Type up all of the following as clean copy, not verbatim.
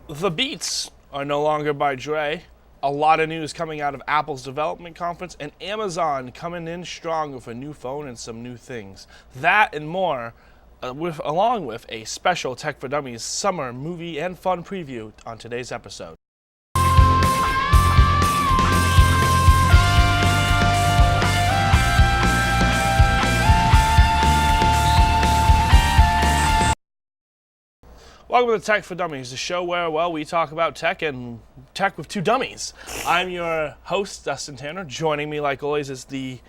The Beats are no longer by Dre. A lot of news coming out of Apple's development conference, and Amazon coming in strong with a new phone and some new things. That and more, along with a special Tech for Dummies summer movie and fun preview on today's episode. Welcome to Tech for Dummies, the show where, we talk about tech and tech with two dummies. I'm your host, Dustin Tanner. Joining me, like always, is the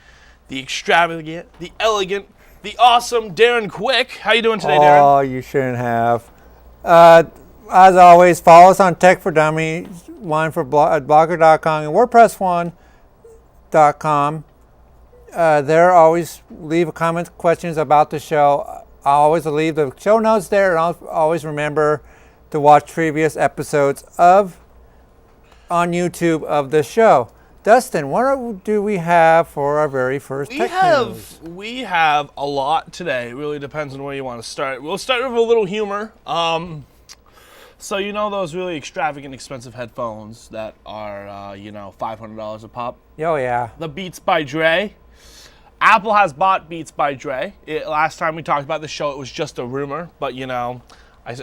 extravagant, the elegant, the awesome Darren Quick. How you doing today, Darren? Oh, you shouldn't have. As always, follow us on Tech for Dummies, one for blogger.com and WordPress1.com. There, always leave comments, questions about the show. I always leave the show notes there, and I'll always remember to watch previous episodes on YouTube of the show. Dustin, what do we have for our very first tech news? We have a lot today. It really depends on where you want to start. We'll start with a little humor. So you know those really extravagant, expensive headphones that are, $500 a pop? Oh, yeah. The Beats by Dre. Apple has bought Beats by Dre. Last time we talked about the show, it was just a rumor. But, I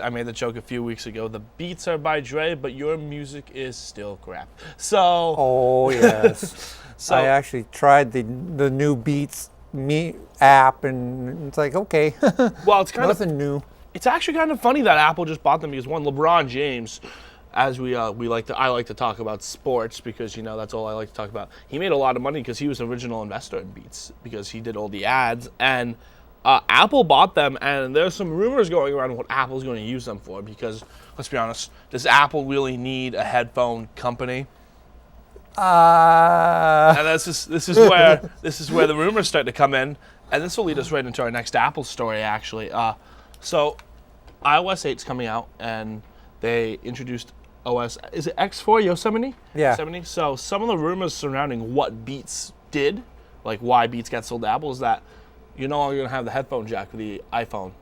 made the joke a few weeks ago. The Beats are by Dre, but your music is still crap. So. Oh, yes. I actually tried the new Beats Me app, and it's like, okay. Well, it's kind nothing new. It's actually kind of funny that Apple just bought them because, one, LeBron James, as I like to talk about sports because that's all I like to talk about. He made a lot of money because he was an original investor in Beats because he did all the ads, and Apple bought them. And there's some rumors going around what Apple's going to use them for because, let's be honest, does Apple really need a headphone company? And this is where the rumors start to come in, and this will lead us right into our next Apple story actually. So iOS 8's coming out, and they introduced OS, is it X4 Yosemite? Yeah. Yosemite. So some of the rumors surrounding what Beats did, like why Beats got sold to Apple, is that you're no longer going to have the headphone jack for the iPhone.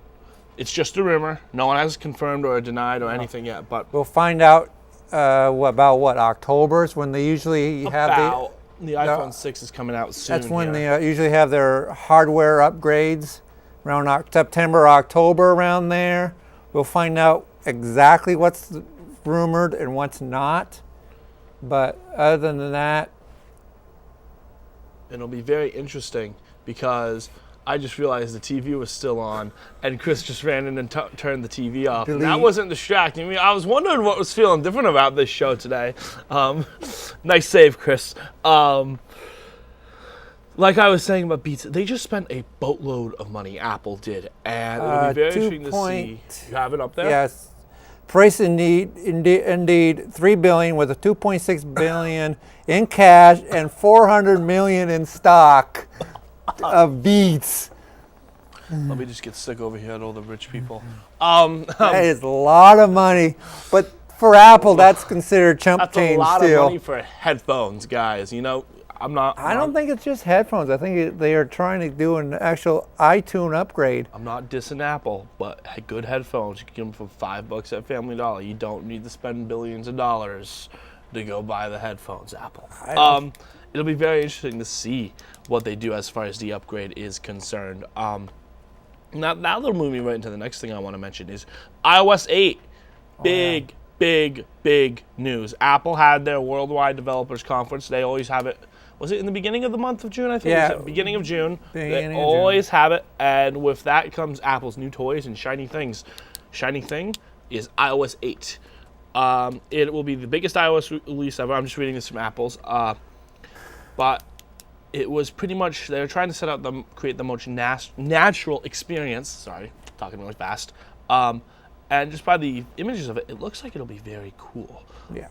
It's just a rumor. No one has confirmed or denied or anything yet. But we'll find out October's when they usually have the iPhone 6 is coming out soon. That's when they usually have their hardware upgrades around September, October, around there. We'll find out exactly what's rumored and what's not. But other than that, it'll be very interesting because I just realized the TV was still on, and Chris just ran in and turned the TV off. And that wasn't distracting me. I was wondering what was feeling different about this show today. Nice save, Chris. Like I was saying about Beats, they just spent a boatload of money, Apple did, and it'll be very interesting to see. You have it up there? Yes. Price indeed, $3 billion with a $2.6 billion in cash and $400 million in stock of Beats. Let me just get sick over here at all the rich people. That is a lot of money, but for Apple, that's considered chump change. That's a lot still. of money for headphones, guys. I don't think it's just headphones. I think they are trying to do an actual iTunes upgrade. I'm not dissing Apple, but good headphones, you can get them for $5 at Family Dollar. You don't need to spend billions of dollars to go buy the headphones, Apple. It'll be very interesting to see what they do as far as the upgrade is concerned. Now they're moving right into the next thing I want to mention is iOS 8. Big news. Apple had their Worldwide Developers Conference. They always have it. Was it in the beginning of the month of June, I think? Yeah. Was it beginning of June. They always have it. And with that comes Apple's new toys and shiny things. Shiny thing is iOS 8. It will be the biggest iOS release ever. I'm just reading this from Apple's. But it was pretty much, they were trying to create the most natural experience. Sorry, talking really fast. And just by the images of it, it looks like it'll be very cool. Yeah.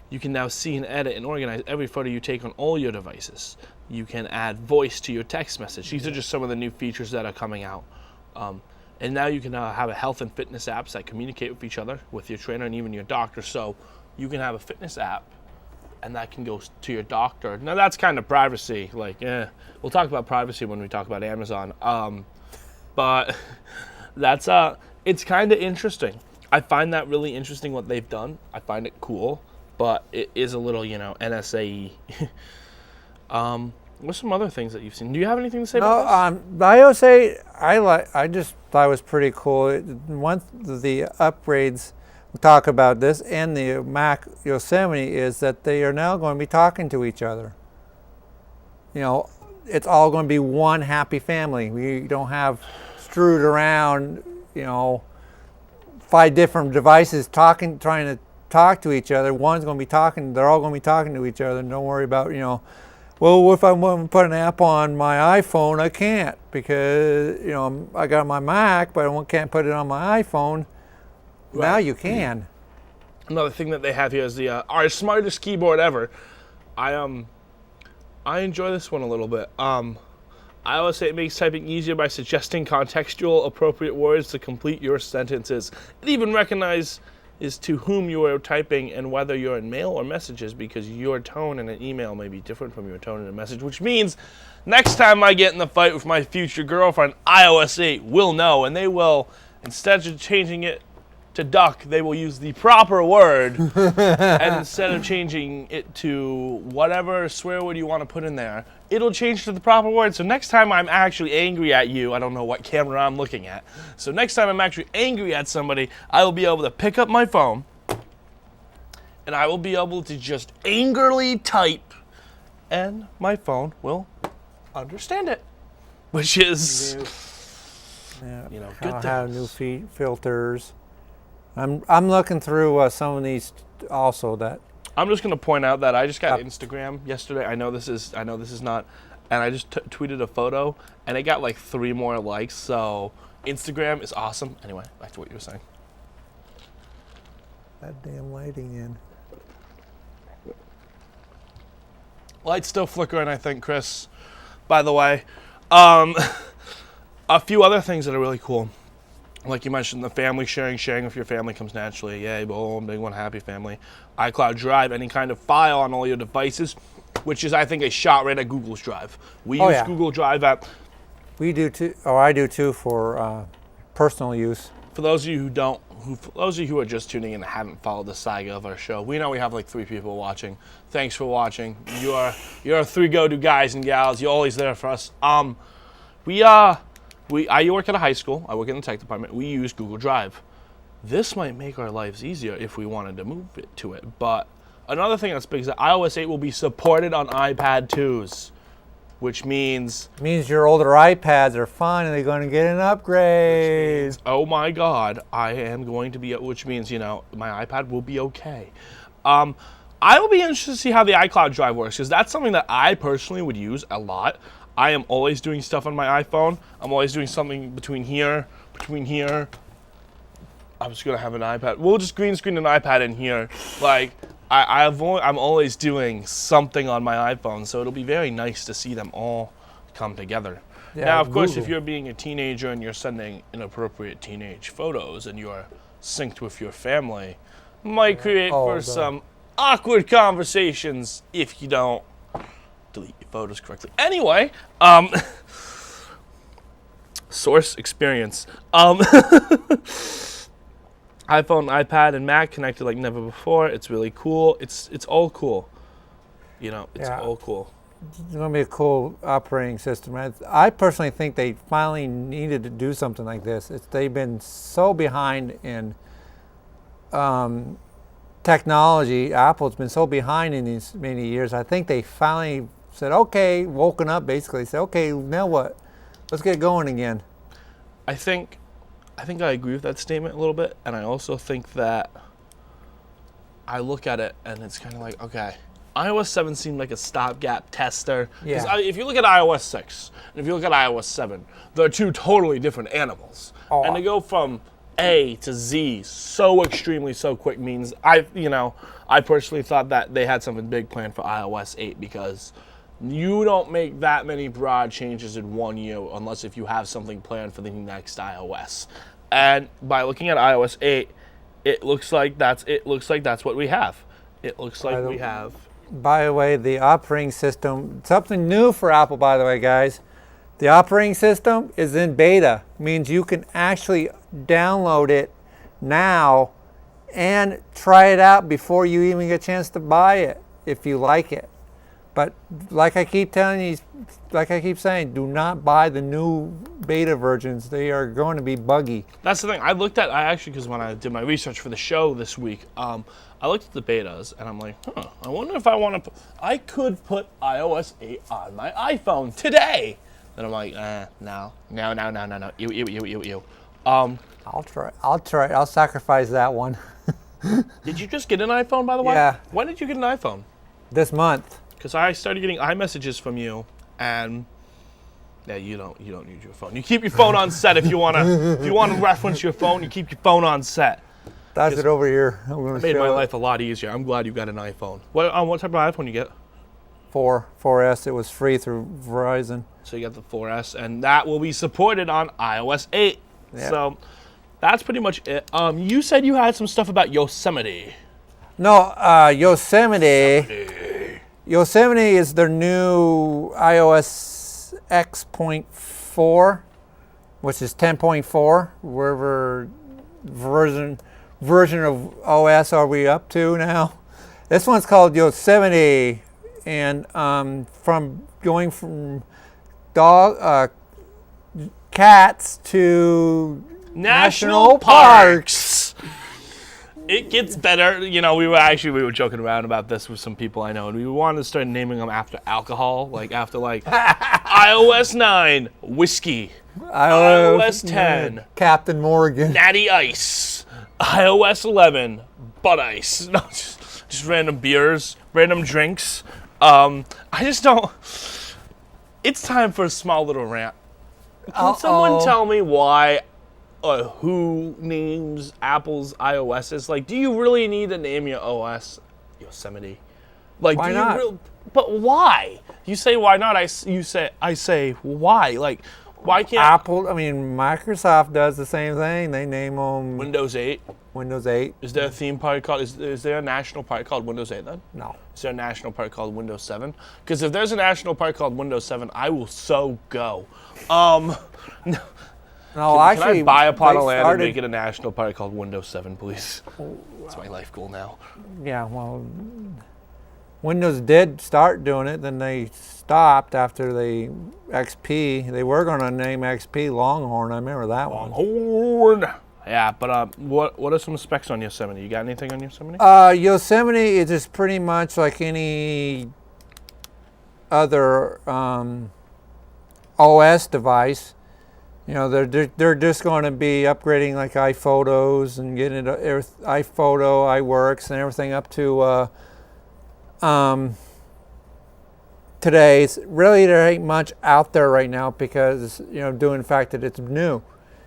You can now see and edit and organize every photo you take on all your devices. You can add voice to your text message. These are just some of the new features that are coming out. And now you can have a health and fitness apps that communicate with each other, with your trainer and even your doctor. So you can have a fitness app, and that can go to your doctor. Now that's kind of privacy. We'll talk about privacy when we talk about Amazon. But that's It's kind of interesting. I find that really interesting what they've done. I find it cool, but it is a little, NSA-y. What's some other things that you've seen? Do you have anything to say about this? The iOS 8, I just thought it was pretty cool. One of the upgrades, we talk about this, and the Mac Yosemite, is that they are now going to be talking to each other. It's all going to be one happy family. We don't have strewed around, 5 different devices trying to talk to each other. One's going to be talking, they're all going to be talking to each other, and don't worry about, well, if I want to put an app on my iPhone, I can't because, I got my Mac, but I can't put it on my iPhone. Right. Now you can. Another thing that they have here is the our smartest keyboard ever. I enjoy this one a little bit. iOS 8 makes typing easier by suggesting contextual appropriate words to complete your sentences. It even recognizes to whom you are typing and whether you're in mail or messages, because your tone in an email may be different from your tone in a message, which means next time I get in the fight with my future girlfriend, iOS 8 will know, and they will, instead of changing it to duck, they will use the proper word, and instead of changing it to whatever swear word you want to put in there, it'll change to the proper word. So next time I'm actually angry at you, I don't know what camera I'm looking at, so next time I'm actually angry at somebody, I will be able to pick up my phone, and I will be able to just angrily type, and my phone will understand it, which is, good things. Have new filters. I'm looking through some of these also that. I'm just going to point out that I just got Instagram yesterday. I know this is not, and I just tweeted a photo, and it got like 3 more likes. So Instagram is awesome. Anyway, back to what you were saying. That damn lighting in. Light's still flickering, I think, Chris. By the way, a few other things that are really cool. Like you mentioned, the family sharing with your family comes naturally. Yay, boom, big one, happy family. iCloud Drive, any kind of file on all your devices, which is, I think, a shot right at Google's Drive. We use Google Drive app. We do too, or I do too, for personal use. For those of you who are just tuning in and haven't followed the saga of our show, we know we have like 3 people watching. Thanks for watching. You're 3 go-to guys and gals. You're always there for us. I work at a high school. I work in the tech department. We use Google Drive. This might make our lives easier if we wanted to move it to it. But another thing that's big is that iOS 8 will be supported on iPad 2s, which means your older iPads are finally going to get an upgrade. Oh my God, I am going to be. Which means my iPad will be okay. I will be interested to see how the iCloud Drive works, because that's something that I personally would use a lot. I am always doing stuff on my iPhone. I'm always doing something between here. I'm just gonna have an iPad. We'll just green screen an iPad in here. Like I'm always doing something on my iPhone, so it'll be very nice to see them all come together. Yeah, now, of course, if you're being a teenager and you're sending inappropriate teenage photos and you're synced with your family, might create some awkward conversations if you don't delete your photos correctly. Anyway, source experience. iPhone, iPad, and Mac connected like never before. It's really cool. It's all cool. All cool. It's going to be a cool operating system. I personally think they finally needed to do something like this. They've been so behind in technology. Apple's been so behind in these many years. I think they finally said, okay, woken up basically. Said, okay, now what? Let's get going again. I think I agree with that statement a little bit, and I also think that I look at it and it's kind of like, okay, iOS 7 seemed like a stopgap tester. Yeah. If you look at iOS 6 and if you look at iOS 7, they're 2 totally different animals. Oh. And to go from A to Z so extremely so quick means I personally thought that they had something big planned for iOS 8, because you don't make that many broad changes in 1 year unless if you have something planned for the next iOS. And by looking at iOS 8, it looks like that's what we have. It looks like we have. By the way, the operating system, something new for Apple, by the way, guys. The operating system is in beta, means you can actually download it now and try it out before you even get a chance to buy it if you like it. But like I keep telling you, like I keep saying, do not buy the new beta versions. They are going to be buggy. That's the thing. I actually, because when I did my research for the show this week, I looked at the betas and I'm like, I wonder if I could put iOS 8 on my iPhone today. And I'm like, no. Ew. I'll try. I'll sacrifice that one. Did you just get an iPhone, by the way? Yeah. When did you get an iPhone? This month. Because I started getting iMessages from you, and you don't need your phone. You keep your phone on set if you wanna reference your phone. You keep your phone on set. That's it over here. It made my life a lot easier. I'm glad you got an iPhone. What type of iPhone you get? 4S. It was free through Verizon. So you got the 4S, and that will be supported on iOS 8. Yeah. So that's pretty much it. You said you had some stuff about Yosemite. No, Yosemite is their new iOS X.4, which is 10.4. Wherever version of OS are we up to now? This one's called Yosemite, and from going from cats to national parks. It gets better. You know, we were joking around about this with some people I know, and we wanted to start naming them after alcohol, like after iOS 9 whiskey, iOS 10 Captain Morgan, Natty Ice, iOS 11 Bud Ice. No, just random beers, random drinks. I just don't. It's time for a small little rant. Can someone tell me why? Who names Apple's iOSs? Like, do you really need to name your OS Yosemite? Like, why not? But why? You say why not? I say why? Like, why can't Apple? I mean, Microsoft does the same thing. They name them Windows 8. Windows 8. Is there a theme park called? Is there a national park called Windows 8 then? No. Is there a national park called Windows 7? Because if there's a national park called Windows 7, I will so go. No, actually, can I buy a plot of land and make it a national park called Windows 7, please? That's my life goal now. Yeah, well, Windows did start doing it, then they stopped after the XP. They were going to name XP Longhorn. I remember that one. Longhorn. Yeah, but what are some specs on Yosemite? You got anything on Yosemite? Yosemite is just pretty much like any other OS device. You know, they're just going to be upgrading like iPhotos and getting iPhoto, iWorks, and everything up to today. It's really, there ain't much out there right now because, you know, due to the fact that it's new,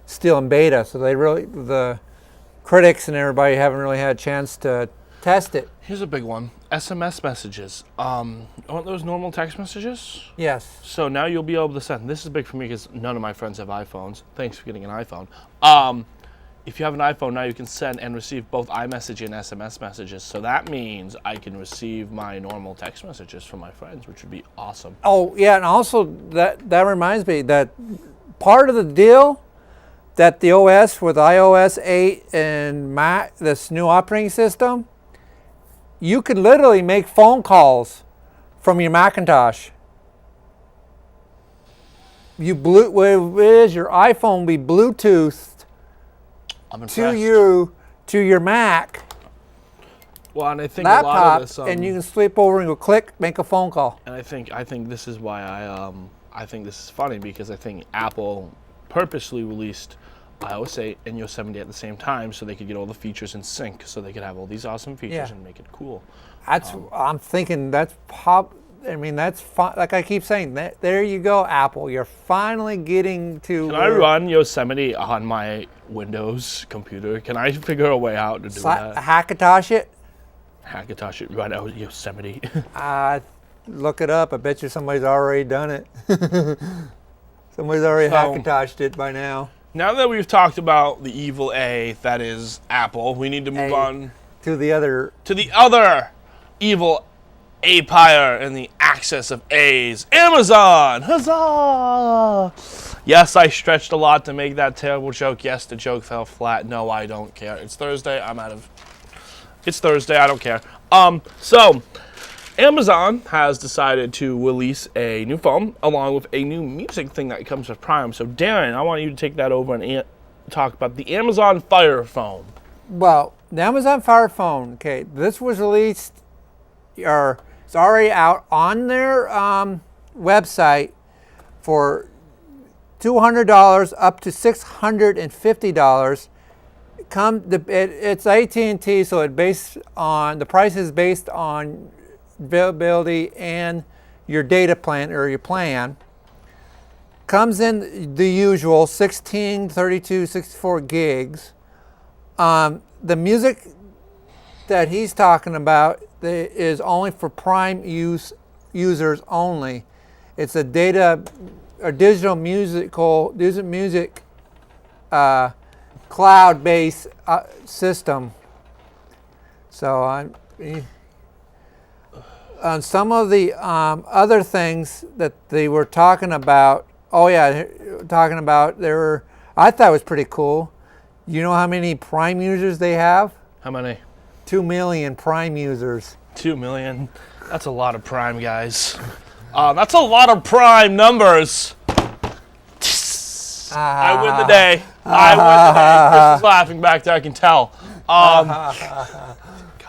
still in beta. So the critics and everybody haven't really had a chance to test it. Here's a big one. SMS messages. Aren't those normal text messages? Yes. So now you'll be able to send. This is big for me because none of my friends have iPhones. Thanks for getting an iPhone. If you have an iPhone now, you can send and receive both iMessage and SMS messages. So that means I can receive my normal text messages from my friends, which would be awesome. Oh yeah, and also that reminds me that part of the deal that the OS with iOS 8 and Mac, this new operating system, you could literally make phone calls from your Macintosh. Your iPhone be Bluetoothed to your Mac Well, and I think laptop, a lot of this, and you can sleep over and go click, make a phone call. And I think this is why I think this is funny because I think Apple purposely released iOS 8 and Yosemite at the same time so they could get all the features in sync, so they could have all these awesome features and make it cool. I'm thinking that's that's fun. Like I keep saying, there you go, Apple. You're finally getting to. Can I run Yosemite on my Windows computer? Can I figure a way out to do that? Hackintosh it? Hackintosh it right out Yosemite. Look it up. I bet you somebody's already done it. Somebody's already Hackintoshed it by now. Now that we've talked about the evil A, that is Apple, we need to move on to the other evil empire in the axis of A's. Amazon! Huzzah! Yes, I stretched a lot to make that terrible joke. Yes, the joke fell flat. No, I don't care. It's Thursday. It's Thursday. I don't care. So Amazon has decided to release a new phone along with a new music thing that comes with Prime. So Darren, I want you to take that over and talk about the Amazon Fire Phone. Well, the Amazon Fire Phone. Okay, this was released, or it's already out on their website for $200 up to $650. It's AT&T, so the price is based on availability and your data plan or your plan. Comes in the usual 16, 32, 64 gigs. The music that he's talking about is only for Prime users only. It's a digital music cloud-based system. So on some of the other things that they were talking about, I thought it was pretty cool. You know how many Prime users they have? How many? 2 million Prime users. 2 million? That's a lot of Prime, guys. That's a lot of Prime numbers. I win the day. Chris is laughing back there, I can tell. God,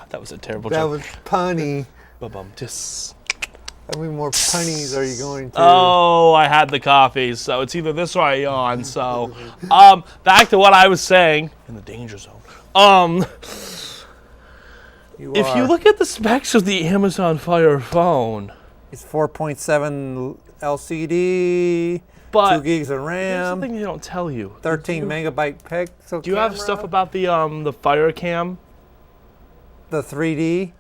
that was a terrible joke. That was punny. How many more punnies are you going to? Oh, I had the coffee, so it's either this or I yawn. So, back to what I was saying in the danger zone. If you look at the specs of the Amazon Fire Phone, it's 4.7 LCD, but 2 gigs of RAM. There's something they don't tell you. 13 megabyte pixel. Do you have stuff about the Fire Cam? The 3D?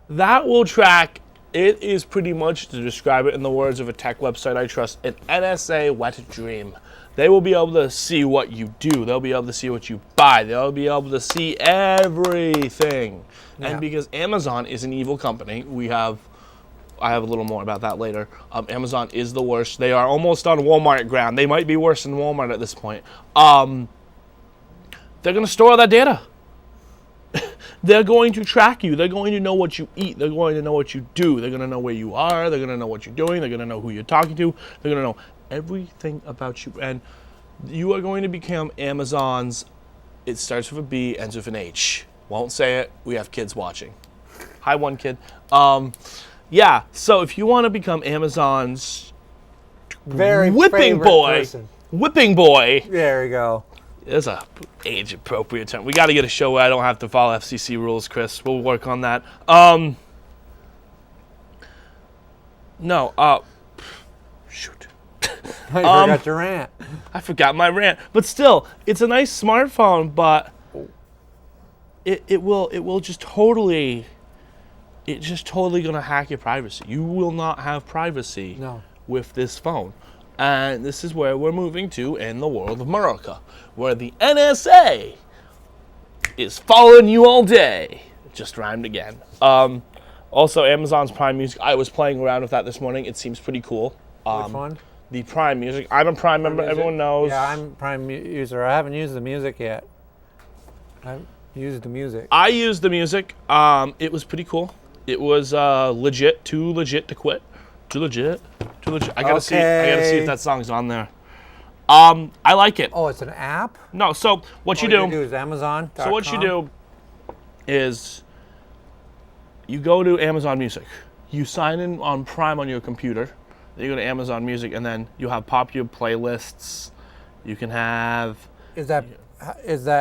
That will track. It is pretty much, to describe it in the words of a tech website I trust, an NSA wet dream. They will be able to see what you do. They'll be able to see what you buy. They'll be able to see everything. Yeah. And because Amazon is an evil company, I have a little more about that later. Amazon is the worst. They are almost on Walmart ground. They might be worse than Walmart at this point. They're going to store all that data. They're going to track you. They're going to know what you eat. They're going to know what you do. They're going to know where you are. They're going to know what you're doing. They're going to know who you're talking to. They're going to know everything about you. And you are going to become Amazon's, it starts with a B, ends with an H. Won't say it. We have kids watching. Hi, one kid. Yeah, so if you want to become Amazon's whipping boy. There we go. There's a age-appropriate term. We got to get a show where I don't have to follow FCC rules, Chris. We'll work on that. Shoot. I forgot your rant. I forgot my rant. But still, it's a nice smartphone, but it will just totally... It's just totally going to hack your privacy. You will not have privacy with this phone. And this is where we're moving to in the world of America, where the NSA is following you all day. Just rhymed again. Also, Amazon's Prime Music. I was playing around with that this morning. It seems pretty cool. Which one? The Prime Music. I'm a Prime member. Music? Everyone knows. Yeah, I'm a Prime user. I haven't used the music yet. I've used the music. I used the music. It was pretty cool. It was legit. Too legit to quit. Too legit. I gotta see if that song's on there. I like it. Oh, it's an app? No. So what you do is Amazon. So what you do is you go to Amazon Music. You sign in on Prime on your computer. Then you go to Amazon Music, and then you have popular playlists. You can have. Is that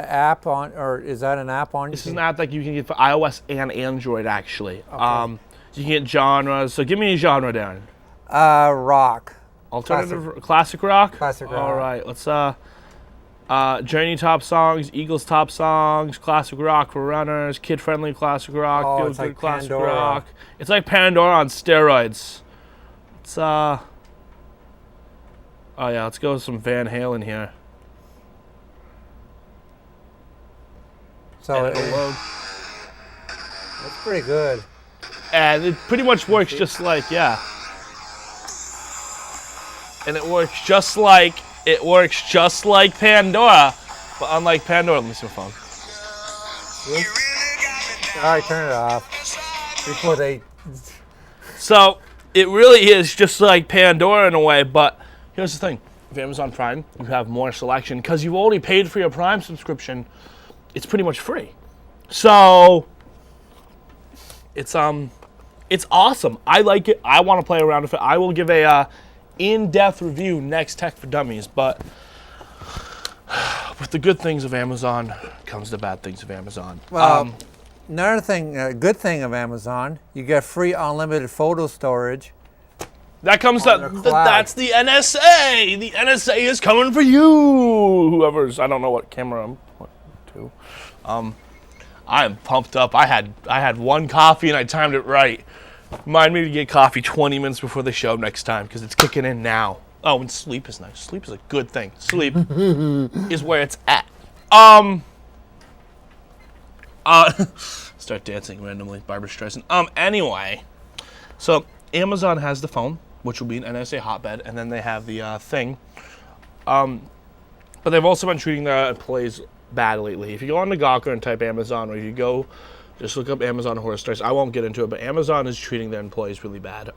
app on, or is that an app on? This is an app that you can get for iOS and Android, actually. Okay. You can get genres. So give me a genre, Darren. Rock. Alternative, classic rock? Classic rock. All right, let's, Journey top songs, Eagles top songs, classic rock for runners, kid-friendly classic rock, feel-good like classic Pandora. Rock. It's like Pandora on steroids. It's, oh yeah, let's go with some Van Halen here. So it'll load. That's pretty good. And it pretty much works just like, yeah. and it works just like Pandora, but unlike Pandora, let me see my phone. All right, turn it off before they. So it really is just like Pandora in a way, but here's the thing: with Amazon Prime, you have more selection because you've already paid for your Prime subscription. It's pretty much free, so it's awesome. I like it. I want to play around with it. I will give a in-depth review next Tech for Dummies, but with the good things of Amazon comes the bad things of Amazon. Well, another thing, good thing of Amazon, you get free unlimited photo storage. That comes that's the NSA. The NSA is coming for you. Whoever's, I don't know what camera I'm to. I am pumped up. I had one coffee and I timed it right. Remind me to get coffee 20 minutes before the show next time because it's kicking in now. Oh, and sleep is nice. Sleep is a good thing. Sleep is where it's at. Start dancing randomly, Barbra Streisand. Anyway, so Amazon has the phone, which will be an NSA hotbed, and then they have the thing. But they've also been treating their employees bad lately. If you go on to Gawker and type Amazon, or if you go, just look up Amazon horror stories. I won't get into it, but Amazon is treating their employees really bad.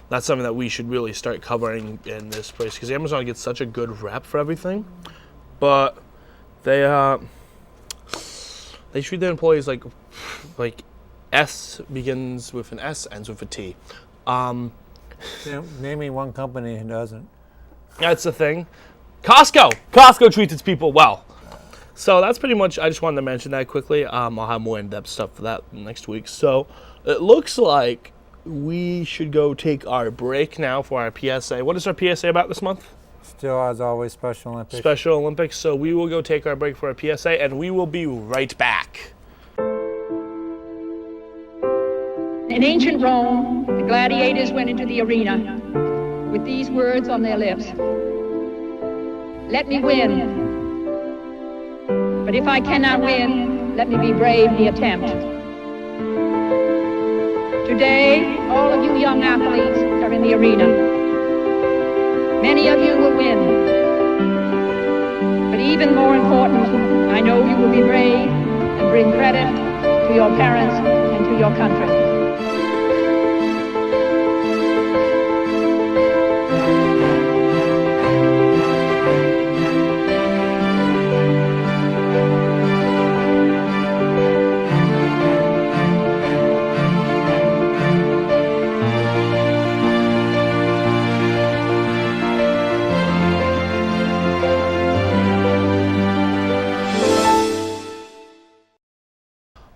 That's something that we should really start covering in this place because Amazon gets such a good rep for everything, but they treat their employees like S begins with an S, ends with a T. Name me one company who doesn't. That's the thing. Costco treats its people well. So that's pretty much, I just wanted to mention that quickly. I'll have more in-depth stuff for that next week. So it looks like we should go take our break now for our PSA. What is our PSA about this month? Still, as always, Special Olympics. Special Olympics. So we will go take our break for our PSA, and we will be right back. In ancient Rome, the gladiators went into the arena with these words on their lips: "Let me win. But if I cannot win, let me be brave in the attempt." Today, all of you young athletes are in the arena. Many of you will win. But even more important, I know you will be brave and bring credit to your parents and to your country.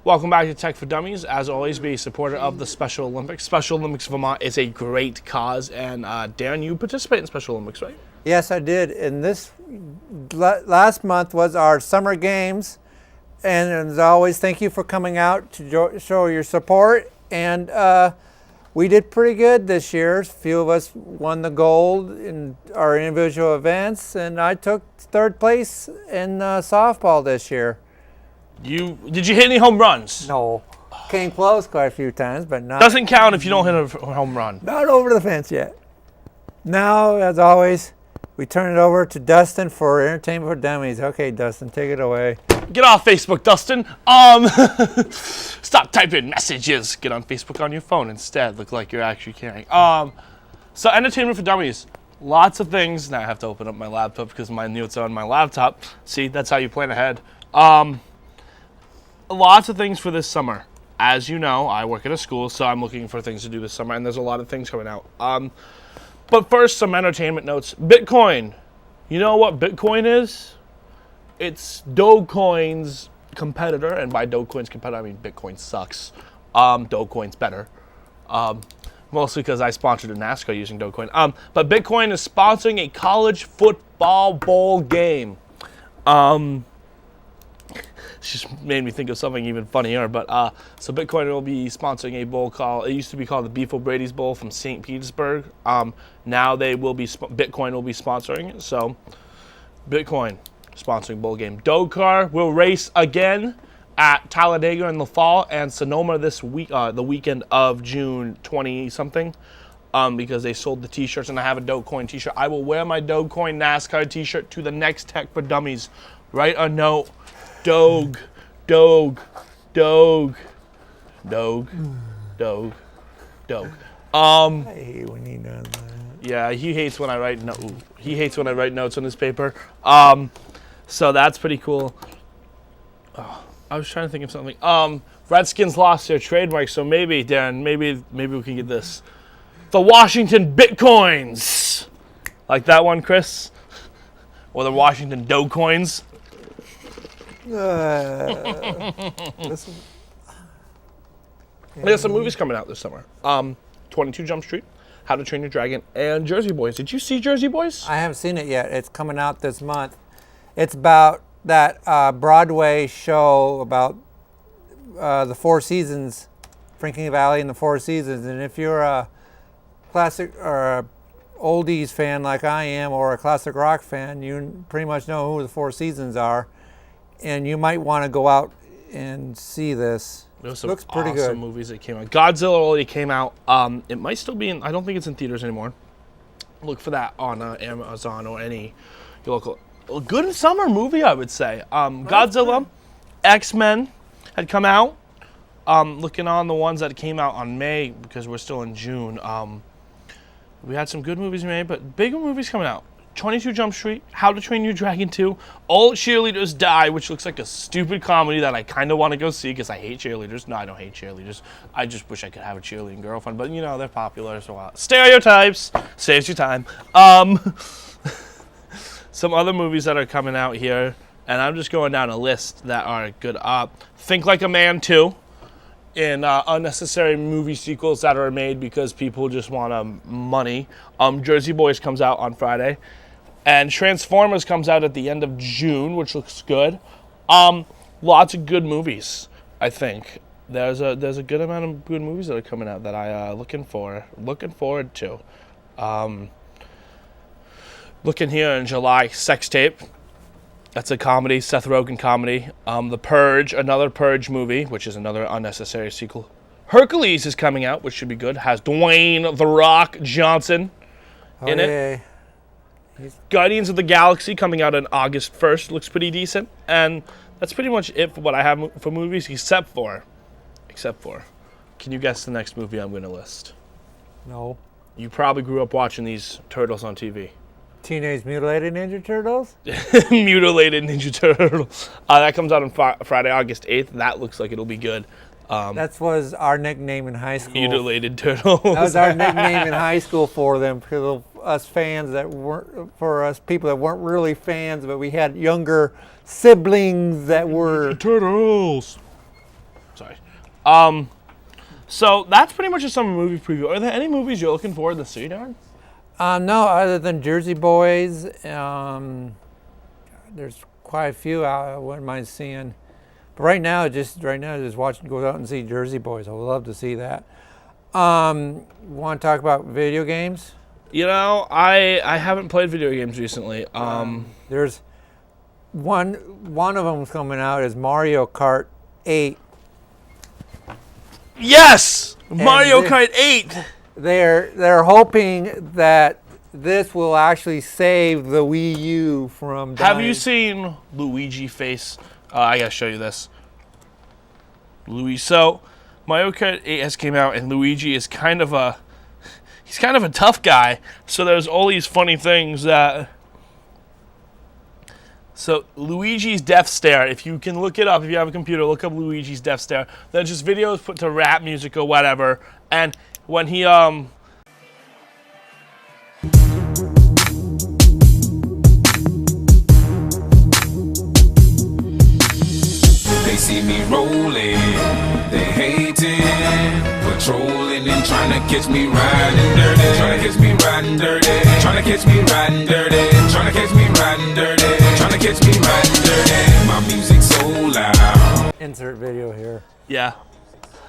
Welcome back to Tech for Dummies. As always, be a supporter of the Special Olympics. Special Olympics Vermont is a great cause, and Darren, you participate in Special Olympics, right? Yes, I did. And this last month was our summer games, and as always, thank you for coming out to show your support. And we did pretty good this year. A few of us won the gold in our individual events, and I took third place in softball this year. Did you hit any home runs? No. Came close quite a few times, but not. Doesn't count if you don't hit a home run. Not over the fence yet. Now, as always, we turn it over to Dustin for Entertainment for Dummies. Okay, Dustin, take it away. Get off Facebook, Dustin. Stop typing messages. Get on Facebook on your phone instead. Look like you're actually caring. So Entertainment for Dummies. Lots of things. Now I have to open up my laptop because my notes are on my laptop. See, that's how you plan ahead. Lots of things for this summer. As you know, I work at a school, so I'm looking for things to do this summer, and there's a lot of things coming out. But first, some entertainment notes. Bitcoin. You know what Bitcoin is? It's Dogecoin's competitor, and by Dogecoin's competitor, I mean Bitcoin sucks. Dogecoin's better. Mostly because I sponsored a NASCAR using Dogecoin. But Bitcoin is sponsoring a college football bowl game. It's just made me think of something even funnier. But so Bitcoin will be sponsoring a bowl called, it used to be called the Beef O'Brady's Bowl from St. Petersburg. Now they will be, Bitcoin will be sponsoring it. So Bitcoin sponsoring bowl game. Dogecar will race again at Talladega in the fall and Sonoma this week, the weekend of June 20 something. because they sold the T-shirts, and I have a Dogecoin T-shirt. I will wear my Dogecoin NASCAR T-shirt to the next Tech for Dummies. Write a note. Doge. I hate when he does that. Yeah, he hates when I write notes on his paper. So that's pretty cool. Oh, I was trying to think of something. Redskins lost their trademark, so maybe, Darren, maybe we can get this. The Washington Bitcoins. Like that one, Chris? Or the Washington Dogecoins. There's some movies coming out this summer. 22 Jump Street, How to Train Your Dragon, and Jersey Boys. Did you see Jersey Boys? I haven't seen it yet. It's coming out this month. It's about that Broadway show about the Four Seasons, Franklin Valley and the Four Seasons. And if you're a classic or a oldies fan like I am, or a classic rock fan, you pretty much know who the Four Seasons are, and you might want to go out and see this. There's some Looks pretty awesome good. movies that came out. Godzilla already came out. It might still be in. I don't think it's in theaters anymore. Look for that on Amazon or any local. A good summer movie, I would say. Godzilla, X-Men had come out. Looking on the ones that came out on May, because we're still in June. We had some good movies in May, but bigger movies coming out. 22 Jump Street, How to Train Your Dragon 2, All Cheerleaders Die, which looks like a stupid comedy that I kind of want to go see because I hate cheerleaders. No, I don't hate cheerleaders. I just wish I could have a cheerleading girlfriend, but you know, they're popular, so Stereotypes, saves you time. Some other movies that are coming out here, and I'm just going down a list that are good. Think Like a Man 2, in unnecessary movie sequels that are made because people just want money. Jersey Boys comes out on Friday. And Transformers comes out at the end of June, which looks good. Lots of good movies, I think. There's a good amount of good movies that are coming out that I looking forward to. Looking here in July, Sex Tape. That's a comedy, Seth Rogen comedy. The Purge, another Purge movie, which is another unnecessary sequel. Hercules is coming out, which should be good. Has Dwayne "The Rock" Johnson in it. Guardians of the Galaxy coming out on August 1st. Looks pretty decent. And that's pretty much it for what I have for movies, except for, can you guess the next movie I'm going to list? No. You probably grew up watching these turtles on TV. Teenage Mutilated Ninja Turtles? Mutilated Ninja Turtles. That comes out on Friday, August 8th. That looks like it'll be good. That was our nickname in high school. Mutilated Turtles. That was our nickname in high school for them, because of us fans that weren't, for us people that weren't really fans, but we had younger siblings that were Turtles. Sorry. So that's pretty much a summer movie preview. Are there any movies you're looking forward to see, Darren? No, other than Jersey Boys. There's quite a few I wouldn't mind seeing. But right now, just watching, go out and see Jersey Boys. I would love to see that. Want to talk about video games? You know, I haven't played video games recently. There's one of them coming out is Mario Kart 8. Yes, Mario Kart 8. They're hoping that this will actually save the Wii U from dying. Have you seen Luigi face? I gotta show you this. So Mario Kart 8 has came out, and Luigi is kind of a tough guy. So there's all these funny things that. So Luigi's death stare, if you can look it up, if you have a computer, look up Luigi's death stare. They're just videos put to rap music or whatever, and when he They see me rolling, they hating, patrolling and trying to catch me riding dirty, trying to catch me riding dirty, trying to catch me riding dirty, trying to catch me riding dirty, trying to catch me riding dirty. My music's so loud. Insert video here. Yeah.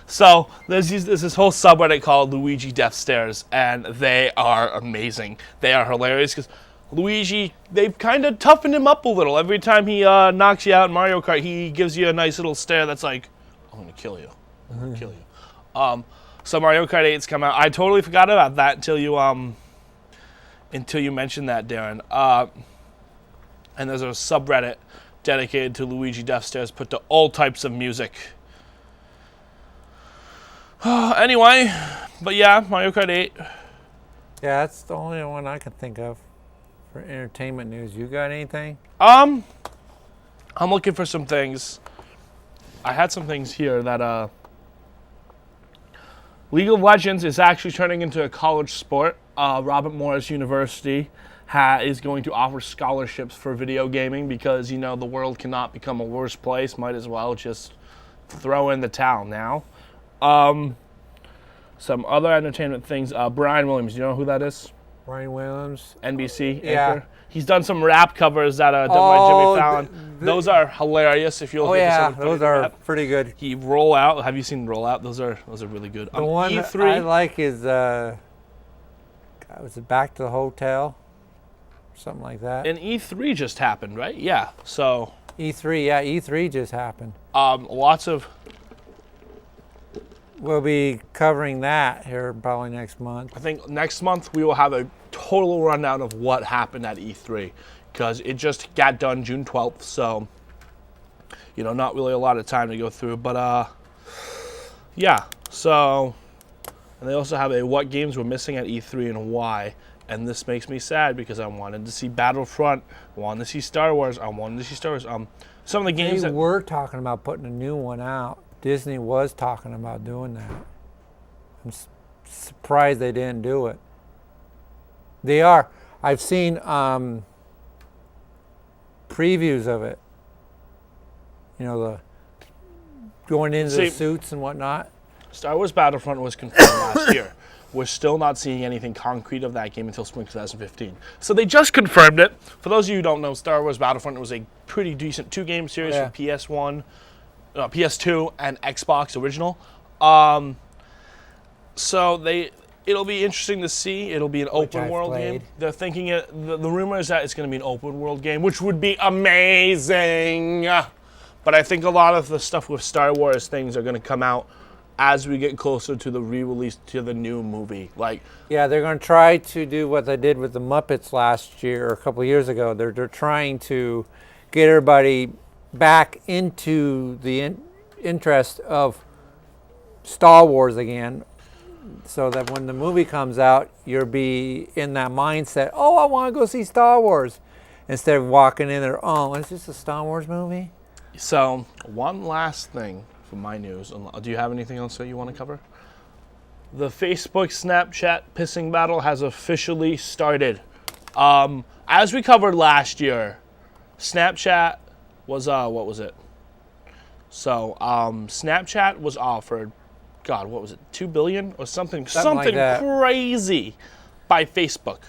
So there's this whole subreddit called Luigi Death Stares, and they are amazing. They are hilarious because Luigi, they've kind of toughened him up a little. Every time he knocks you out in Mario Kart, he gives you a nice little stare that's like, I'm going to kill you. I'm going to kill you. So Mario Kart 8's come out. I totally forgot about that until you mentioned that, Darren. And there's a subreddit dedicated to Luigi Death Stairs, put to all types of music. Anyway, but yeah, Mario Kart 8. Yeah, that's the only one I can think of for entertainment news. You got anything? I'm looking for some things. I had some things here that League of Legends is actually turning into a college sport. Robert Morris University is going to offer scholarships for video gaming because, the world cannot become a worse place. Might as well just throw in the towel now. Some other entertainment things. Brian Williams, you know who that is? Brian Williams? NBC Yeah. anchor. He's done some rap covers that are done by Jimmy Fallon. Those are hilarious if you'll those are pretty good. He Roll Out. Have you seen Roll Out? Those are really good. The one E3, I like is was it Back to the Hotel? Something like that. and E3 just happened, right? Yeah. So E3, yeah, E3 just happened. lots of We'll be covering that here probably next month. I think next month we will have a total rundown of what happened at E3 because it just got done June 12th, so not really a lot of time to go through, but yeah. So, and they also have a what games were missing at E3 and why. And this makes me sad because I wanted to see Battlefront, I wanted to see Star Wars, I wanted to see Star Wars. Some of the games They that were talking about putting a new one out. Disney was talking about doing that. I'm surprised they didn't do it. They are. I've seen previews of it. The going into the suits and whatnot. Star Wars Battlefront was confirmed last year. We're still not seeing anything concrete of that game until spring 2015. So they just confirmed it. For those of you who don't know, Star Wars Battlefront was a pretty decent 2-game series for PS1, PS2, and Xbox original. So it'll be interesting to see. It'll be an open world game. They're thinking the rumor is that it's going to be an open world game, which would be amazing. But I think a lot of the stuff with Star Wars things are going to come out as we get closer to the re-release to the new movie. Yeah, they're going to try to do what they did with the Muppets last year or a couple of years ago. They're trying to get everybody back into the interest of Star Wars again, so that when the movie comes out, you'll be in that mindset, oh, I want to go see Star Wars, instead of walking in there, oh, is this a Star Wars movie? So, one last thing for my news. Do you have anything else that you want to cover? The Facebook Snapchat pissing battle has officially started. As we covered last year, Snapchat was, what was it? So, Snapchat was offered, God, what was it, $2 billion or something like that. Crazy by Facebook.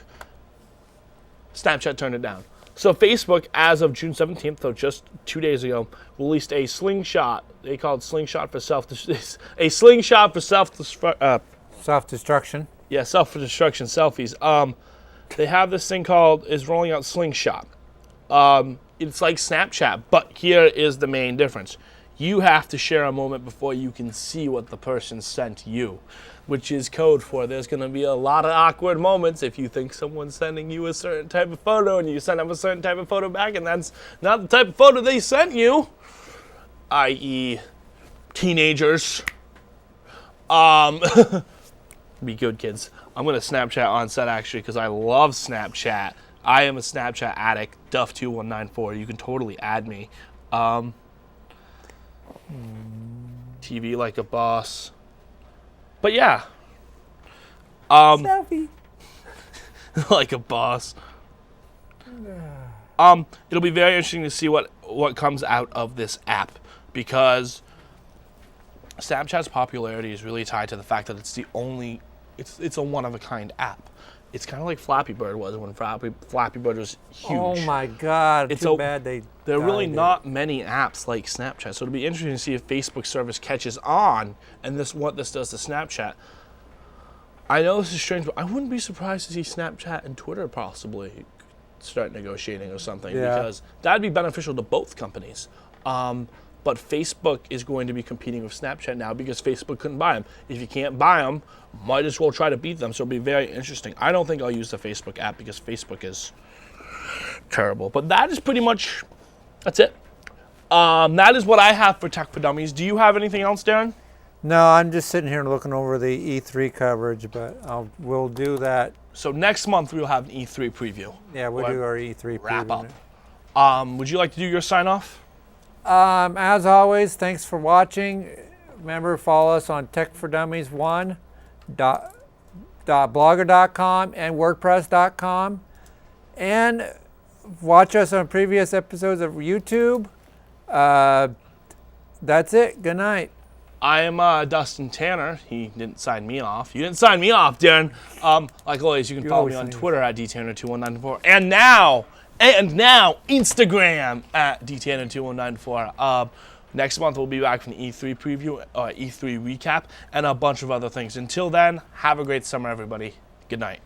Snapchat turned it down. So Facebook, as of June 17th, so just 2 days ago, released a slingshot. They call it slingshot for Self-destruction. Yeah, self-destruction selfies. They have this thing is rolling out Slingshot. It's like Snapchat, but here is the main difference. You have to share a moment before you can see what the person sent you, which is code for there's going to be a lot of awkward moments if you think someone's sending you a certain type of photo and you send them a certain type of photo back and that's not the type of photo they sent you, i.e. teenagers. Be good, kids. I'm going to Snapchat on set, actually, because I love Snapchat. I am a Snapchat addict, Duff2194. You can totally add me. TV like a boss. But yeah. Selfie. Like a boss. It'll be very interesting to see what comes out of this app, because Snapchat's popularity is really tied to the fact that it's it's a one-of-a-kind app. It's kind of like Flappy Bird was when Flappy Bird was huge. Oh my God! It's too bad there are really not many apps like Snapchat, so it'll be interesting to see if Facebook service catches on and what this does to Snapchat. I know this is strange, but I wouldn't be surprised to see Snapchat and Twitter possibly start negotiating or something, because that'd be beneficial to both companies. but Facebook is going to be competing with Snapchat now because Facebook couldn't buy them. If you can't buy them, might as well try to beat them. So it'll be very interesting. I don't think I'll use the Facebook app because Facebook is terrible. But that is pretty much, that's it. That is what I have for Tech for Dummies. Do you have anything else, Darren? No, I'm just sitting here looking over the E3 coverage, but we'll do that. So next month we'll have an E3 preview. Yeah, we'll do our E3 wrap preview. up. Would you like to do your sign off? As always, thanks for watching. Remember, follow us on tech4dummies1.blogger.com and wordpress.com. And watch us on previous episodes of YouTube. That's it. Good night. I am Dustin Tanner. He didn't sign me off. You didn't sign me off, Darren. Like always, you can follow me on Twitter at dtanner2194. And now Instagram at dtanner2194. Next month we'll be back from the E3 preview, E3 recap, and a bunch of other things. Until then, have a great summer, everybody. Good night.